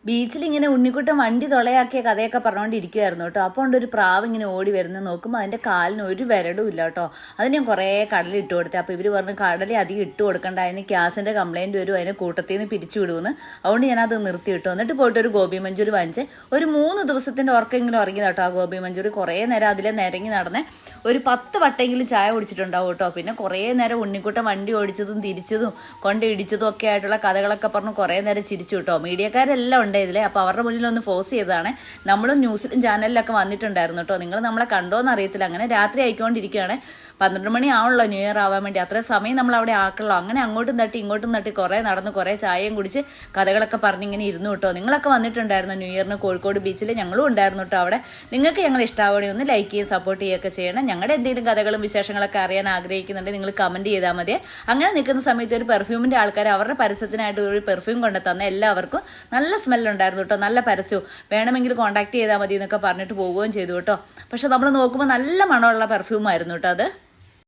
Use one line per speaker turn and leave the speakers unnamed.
ബീച്ചിൽ ഇങ്ങനെ ഉണ്ണിക്കുട്ടൻ വണ്ടി തുളയാക്കിയ കഥയൊക്കെ പറഞ്ഞുകൊണ്ടിരിക്കുമായിരുന്നു കേട്ടോ. അപ്പോൾ ഉണ്ട് ഒരു പ്രാവ് ഇങ്ങനെ ഓടി വരുന്നത് നോക്കുമ്പോൾ അതിൻ്റെ കാലിന് ഒരു വിരടും ഇല്ല കേട്ടോ. അതിന് ഞാൻ കുറേ കടൽ ഇട്ട് കൊടുത്തേ. അപ്പോൾ ഇവർ പറഞ്ഞു കടൽ അധികം ഇട്ട് കൊടുക്കണ്ട, അതിന് ഗ്യാസിൻ്റെ കംപ്ലയിൻറ്റ് വരും, അതിനെ കൂട്ടത്തിൽ നിന്ന് പിരിച്ചു വിടുമെന്ന്. അതുകൊണ്ട് ഞാനത് നിർത്തി കിട്ടും. എന്നിട്ട് പോയിട്ട് ഒരു ഗോപി മഞ്ചൂരി വാങ്ങിച്ച് ഒരു 3 ദിവസത്തിൻ്റെ ഉറക്കെങ്കിലും ഉറങ്ങി കേട്ടോ. ആ ഗോപി മഞ്ചൂരി കുറേ നേരം അതിലെ നിരങ്ങി നടന്ന് ഒരു 10 വട്ടെങ്കിലും ചായ കുടിച്ചിട്ടുണ്ടാവും കേട്ടോ. പിന്നെ കുറേ നേരം ഉണ്ണിക്കുട്ടൻ വണ്ടി ഓടിച്ചതും തിരിച്ചതും കൊണ്ട് ഇടിച്ചതും ഒക്കെ ആയിട്ടുള്ള കഥകളൊക്കെ പറഞ്ഞ് കുറേ നേരം ചിരിച്ചു കേട്ടോ. മീഡിയക്കാരെല്ലാം ഉണ്ട് ഇതിലെ. അപ്പോൾ അവരുടെ മുന്നിൽ ഒന്ന് ഫോഴ്സ് ചെയ്തതാണ്. നമ്മളും ന്യൂസിലും ചാനലിലൊക്കെ വന്നിട്ടുണ്ടായിരുന്നു കേട്ടോ. നിങ്ങൾ നമ്മളെ കണ്ടോന്ന് അറിയത്തില്ല. അങ്ങനെ രാത്രി ആയിക്കൊണ്ടിരിക്കുകയാണ്. 12 മണി ആവുള്ളൂ ന്യൂ ഇയർ ആവാൻ വേണ്ടി. അത്രയും സമയം നമ്മൾ അവിടെ ആക്കണല്ലോ. അങ്ങനെ അങ്ങോട്ടും തട്ടി ഇങ്ങോട്ടും തട്ടി കുറേ നടന്ന് കുറേ ചായയും കുടിച്ച് കഥകളൊക്കെ പറഞ്ഞിങ്ങനെ ഇരുന്നു കേട്ടോ. നിങ്ങളൊക്കെ വന്നിട്ടുണ്ടായിരുന്നു ന്യൂ ഇയറിന് കോഴിക്കോട് ബീച്ചിൽ. ഞങ്ങളും ഉണ്ടായിരുന്നു കേട്ടോ അവിടെ. നിങ്ങൾക്ക് ഞങ്ങൾ ഇഷ്ടമാവുകയാണെങ്കിൽ ഒന്ന് ലൈക്ക് ചെയ്യുകയും സപ്പോർട്ട് ചെയ്യുകയൊക്കെ ചെയ്യണം. ഞങ്ങളുടെ എന്തെങ്കിലും കഥകളും വിശേഷങ്ങളൊക്കെ അറിയാൻ ആഗ്രഹിക്കുന്നുണ്ടെങ്കിൽ നിങ്ങൾ കമൻറ്റ് ചെയ്താൽ മതി. അങ്ങനെ നിൽക്കുന്ന സമയത്ത് ഒരു പെർഫ്യൂമിൻ്റെ ആൾക്കാർ അവരുടെ പരസ്യത്തിനായിട്ട് ഒരു പെർഫ്യൂം കൊണ്ട് തന്ന എല്ലാവർക്കും നല്ല സ്മെല്ലുണ്ടായിരുന്നു കേട്ടോ. നല്ല പരസ്യവും വേണമെങ്കിൽ കോൺടാക്ട് ചെയ്താൽ മതി എന്നൊക്കെ പറഞ്ഞിട്ട് പോവുകയും ചെയ്തു കേട്ടോ. പക്ഷെ നമ്മൾ നോക്കുമ്പോൾ നല്ല മണമുള്ള പെർഫ്യൂമായിരുന്നു കേട്ടോ അത്.